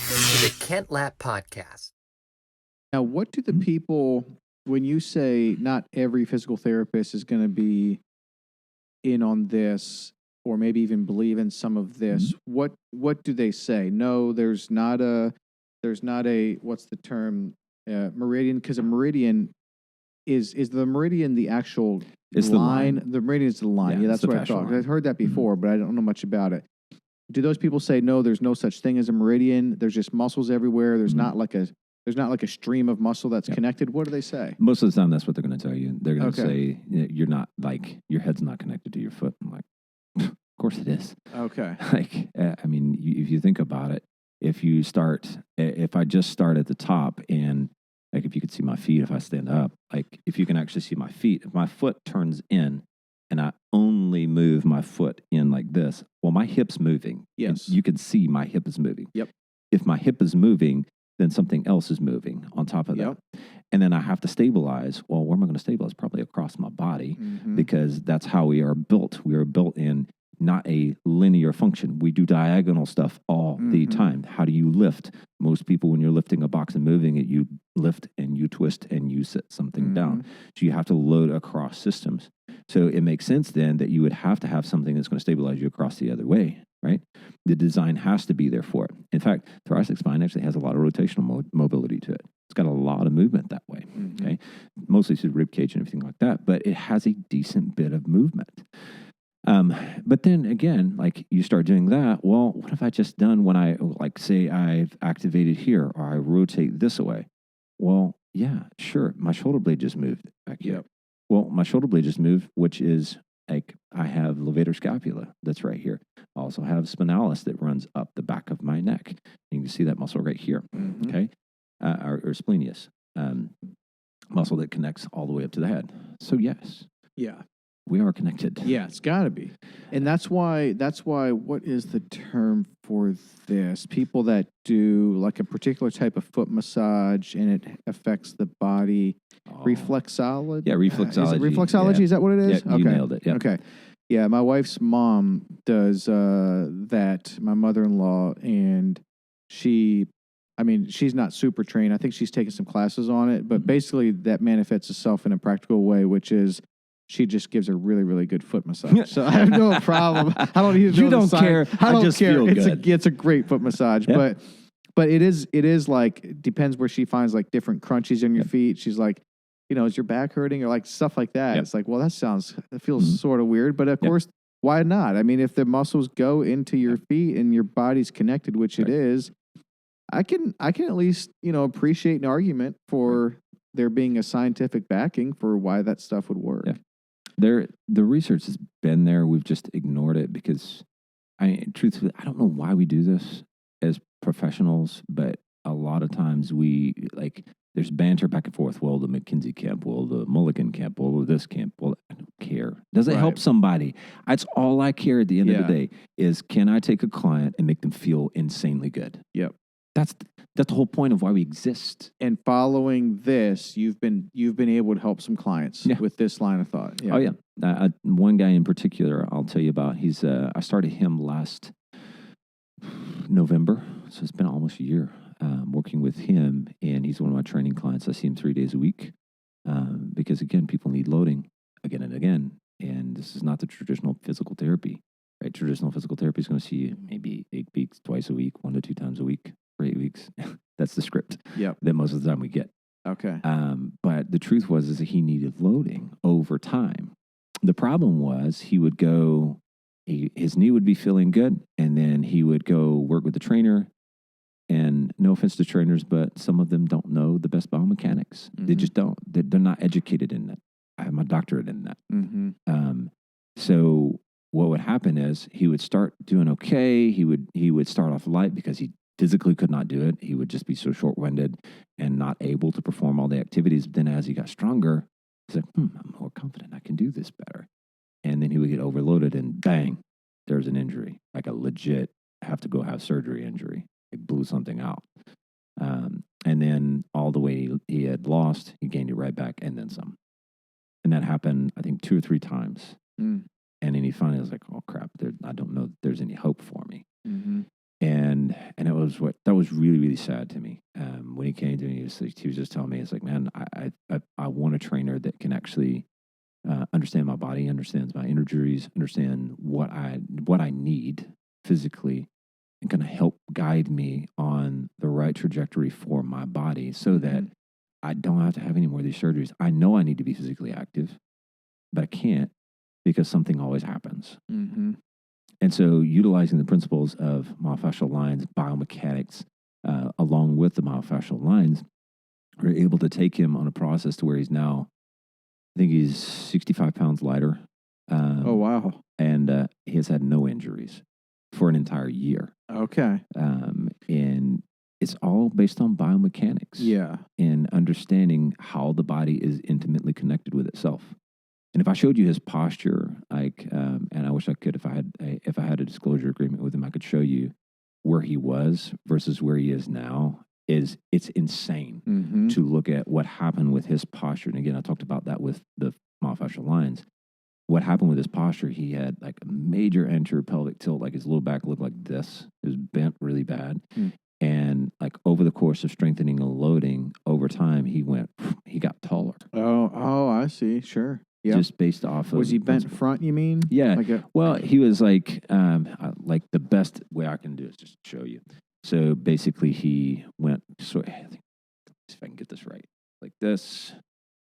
Welcome to the Kent Lapp Podcast. Now, what do the people, when you say not every physical therapist is going to be in on this, or maybe even believe in some of this, what do they say? No, there's not a, what's the term, meridian? Because a meridian is the meridian the actual It's line? the line. The meridian is the line. Yeah, Yeah, it's that's the what I fascial thought. line. I've heard that before, but I don't know much about it. Do those people say no? There's no such thing as a meridian. There's just muscles everywhere. There's not like a stream of muscle that's connected. What do they say? Most of the time, that's what they're going to tell you. They're going to Okay. say you're not like your head's not connected to your foot. I'm like, of course it is. Okay. Like, I mean, if you think about it, if I just start at the top and like if you could see my feet, if I stand up, like if you can actually see my feet, if my foot turns in and I only move my foot in like this, well, my hip's moving. Yes. And you can see my hip is moving. Yep. If my hip is moving, then something else is moving on top of that. And then I have to stabilize. Well, where am I going to stabilize? Probably across my body because that's how we are built. We are built in not a linear function. We do diagonal stuff all the time. How do you lift? Most people, when you're lifting a box and moving it, you lift and you twist and you set something down. So you have to load across systems. So it makes sense then that you would have to have something that's going to stabilize you across the other way, right? The design has to be there for it. In fact, thoracic spine actually has a lot of rotational mobility to it. It's got a lot of movement that way, okay? Mostly through the rib cage and everything like that, but it has a decent bit of movement. But then again, like you start doing that, well, what have I just done when I, like, say I've activated here or I rotate this away? Well, yeah, sure. My shoulder blade just moved back here. Well, my shoulder blade just moved, which is like I have levator scapula that's right here. I also have spinalis that runs up the back of my neck. You can see that muscle right here, okay? Or splenius, muscle that connects all the way up to the head. So yes. Yeah. We are connected. Yeah, it's got to be. And that's why, what is the term for this? People that do like a particular type of foot massage and it affects the body. Reflexology? Yeah, reflexology. Is it reflexology? Yeah. Is that what it is? Yeah, you nailed it. Yep. Okay. Yeah, my wife's mom does that, my mother-in-law, and she's not super trained. I think she's taken some classes on it, but basically that manifests itself in a practical way, which is she just gives a really, really good foot massage. So I have no problem. I don't even You don't care. I don't just care. Feel good. It's a great foot massage, Yeah. but it is like, depends where she finds like different crunchies on your feet. She's like, is your back hurting or like stuff like that? It's like, well, that feels sort of weird, but of course, why not? I mean, if the muscles go into your feet and your body's connected, which it is, I can at least, appreciate an argument for there being a scientific backing for why that stuff would work. Yeah. The research has been there. We've just ignored it because, truthfully, I don't know why we do this as professionals, but a lot of times there's banter back and forth. Well, the McKinsey camp, well, the Mulligan camp, well, this camp. Well, I don't care. Does it help somebody? That's all I care at the end of the day is, can I take a client and make them feel insanely good? Yep. That's the whole point of why we exist. And following this, you've been able to help some clients with this line of thought. Yeah. Oh yeah, one guy in particular I'll tell you about. I started him last November, so it's been almost a year working with him, and he's one of my training clients. I see him 3 days a week because again, people need loading again and again, and this is not the traditional physical therapy. Right? Traditional physical therapy is going to see you maybe 8 weeks, twice a week, 1 to 2 times a week. For 8 weeks. That's the script that most of the time we get. Okay. But the truth is that he needed loading over time. The problem was he would go, his knee would be feeling good, and then he would go work with the trainer. And no offense to trainers, but some of them don't know the best biomechanics. They just don't. They're not educated in that. I have my doctorate in that. So what would happen is he would start doing okay. He would start off light because he physically could not do it. He would just be so short-winded and not able to perform all the activities. But then as he got stronger, he's like, I'm more confident. I can do this better. And then he would get overloaded and bang, there's an injury, like a legit have to go have surgery injury. It blew something out. And then all the way he had lost, he gained it right back and then some. And that happened, I think, 2 or 3 times. And then he finally was like, oh, crap, I don't know if there's any hope for me. And that was really, really sad to me. When he came to me, he was just telling me, it's like, man, I want a trainer that can actually understand my body, understands my injuries, understand what I need physically, and kind of help guide me on the right trajectory for my body, so that I don't have to have any more of these surgeries. I know I need to be physically active, but I can't because something always happens. Mm-hmm. And so, utilizing the principles of myofascial lines, biomechanics, along with the myofascial lines, we're able to take him on a process to where he's now, I think he's 65 pounds lighter. Oh, wow. And he has had no injuries for an entire year. Okay. And it's all based on biomechanics. Yeah. And understanding how the body is intimately connected with itself. And if I showed you his posture, and I wish I could, if I had a disclosure agreement with him, I could show you where he was versus where he is now. It's insane to look at what happened with his posture. And again, I talked about that with the myofascial lines. What happened with his posture, he had like a major anterior pelvic tilt, like his low back looked like this. It was bent really bad. And like over the course of strengthening and loading, over time, he got taller. Oh, I see. Sure. Yep. Just based off of. Was he bent front, you mean? Yeah. Well, he was like the best way I can do is just show you. So basically, he went, I think, if I can get this right, like this.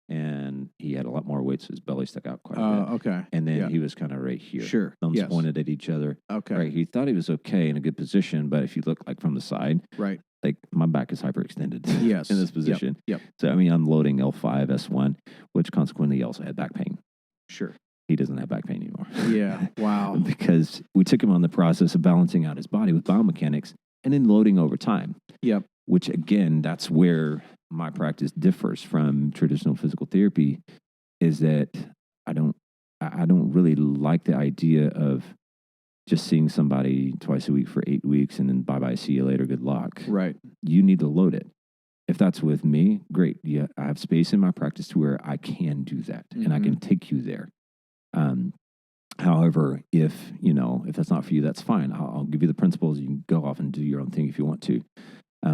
And he had a lot more weight, so his belly stuck out quite a bit. Okay. And then he was kind of right here. Sure. Thumbs pointed at each other. Okay. Right. He thought he was okay in a good position, but if you look like from the side, right, like my back is hyperextended. Yes. In this position. Yep. So I mean, I'm loading L5, S1, which consequently he also had back pain. Sure. He doesn't have back pain anymore. Yeah. Wow. Because we took him on the process of balancing out his body with biomechanics and then loading over time. Yep. Which again, that's where my practice differs from traditional physical therapy, is that I don't really like the idea of just seeing somebody twice a week for 8 weeks and then bye-bye, see you later, good luck. Right. You need to load it. If that's with me, great. Yeah, I have space in my practice to where I can do that and I can take you there. However, if that's not for you, that's fine. I'll give you the principles. You can go off and do your own thing if you want to.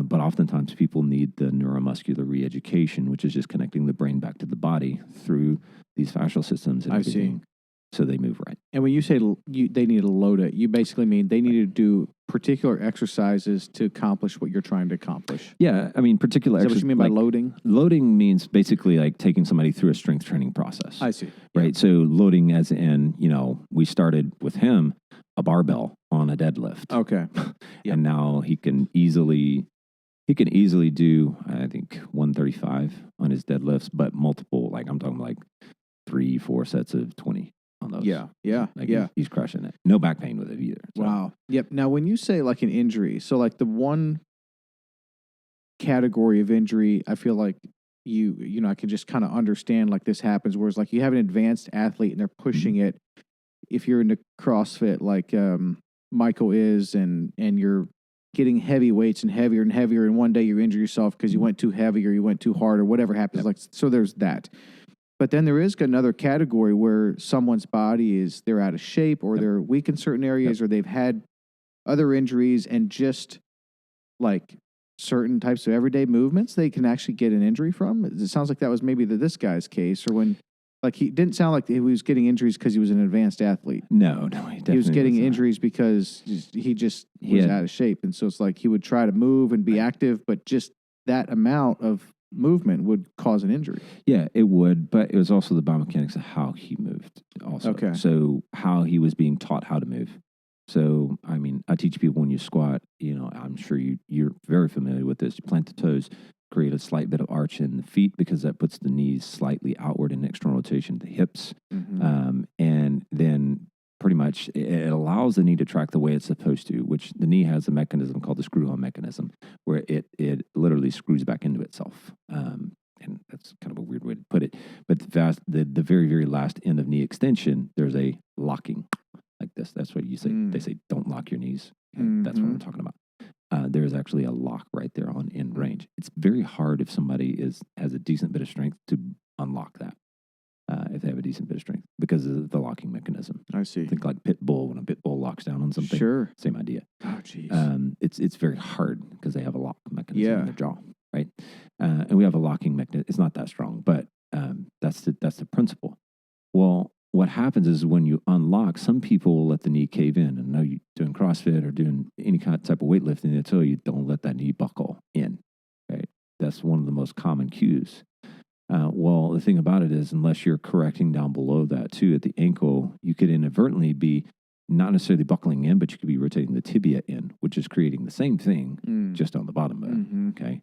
But oftentimes people need the neuromuscular re-education, which is just connecting the brain back to the body through these fascial systems and everything, so they move right. And when you say they need to load it, you basically mean they need to do particular exercises to accomplish what you're trying to accomplish. Yeah, I mean, particular exercises. Is that what you mean by loading? Loading means basically like taking somebody through a strength training process. I see. Right. So loading as in, we started with him a barbell on a deadlift. Okay. Yep. And now he can easily do, I think, 135 on his deadlifts, but multiple, like I'm talking like 3-4 sets of 20 on those. Yeah. He's crushing it. No back pain with it either. So. Wow. Yep. Now, when you say like an injury, so like the one category of injury, I feel like I can just kind of understand like this happens, whereas like you have an advanced athlete and they're pushing it. If you're into CrossFit, like Michael is, and you're getting heavy weights and heavier, and one day you injure yourself because you went too heavy or you went too hard or whatever happens. Yep. Like, so there's that. But then there is another category where someone's body they're out of shape, or they're weak in certain areas, or they've had other injuries, and just like certain types of everyday movements they can actually get an injury from. It sounds like that was maybe this guy's case, or when. Like, he didn't sound like he was getting injuries because he was an advanced athlete. No, he was getting injuries because he was out of shape. And so it's like he would try to move and be active, but just that amount of movement would cause an injury. Yeah, it would, but it was also the biomechanics of how he moved also. Okay. So how he was being taught how to move. So, I mean, I teach people when you squat, I'm sure you're very familiar with this. You plant the toes, create a slight bit of arch in the feet because that puts the knees slightly outward in external rotation to the hips. And then pretty much it allows the knee to track the way it's supposed to, which the knee has a mechanism called the screw-on mechanism, where it literally screws back into itself. And that's kind of a weird way to put it. But the very, very last end of knee extension, there's a locking like this. That's what you say. They say, don't lock your knees. That's what I'm talking about. There's actually a lock right there on end range. It's very hard if somebody has a decent bit of strength to unlock that. if they have a decent bit of strength because of the locking mechanism. I see. Think like pit bull, when a pit bull locks down on something. Sure. Same idea. Oh, jeez. It's very hard because they have a lock mechanism Yeah. in their jaw, right? And we have a locking mechanism. It's not that strong, but that's the principle. Well, what happens is when you unlock, some people will let the knee cave in. And know you doing CrossFit or doing any kind of type of weightlifting, they tell you don't let that knee buckle in, right? That's one of the most common cues. Well, the thing about it is, unless you're correcting down below that too at the ankle, you could inadvertently be not necessarily buckling in, but you could be rotating the tibia in, which is creating the same thing just on the bottom of it. Mm-hmm. Okay.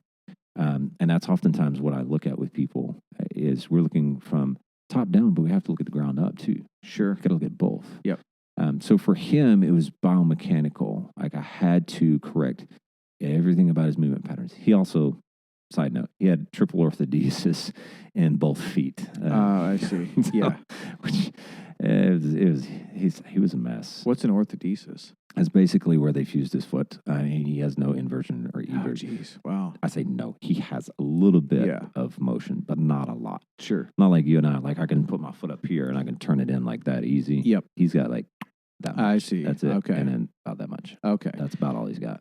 And that's oftentimes what I look at with people is we're looking from top down, but we have to look at the ground up too. Sure. Got to look at both. Yep. So for him, it was biomechanical. Like I had to correct everything about his movement patterns. He also, side note, he had triple orthodesis in both feet. I see. So, Yeah. Which he was a mess. What's an orthodesis? That's basically where they fused his foot. He has no inversion or eversion. Oh, jeez. Wow. I say no. He has a little bit Yeah. of motion, but not a lot. Sure. Not like you and I. Like I can put my foot up here and I can turn it in like that easy. Yep. He's got like that much. I see. That's it. Okay. And then about that much. Okay. That's about all he's got.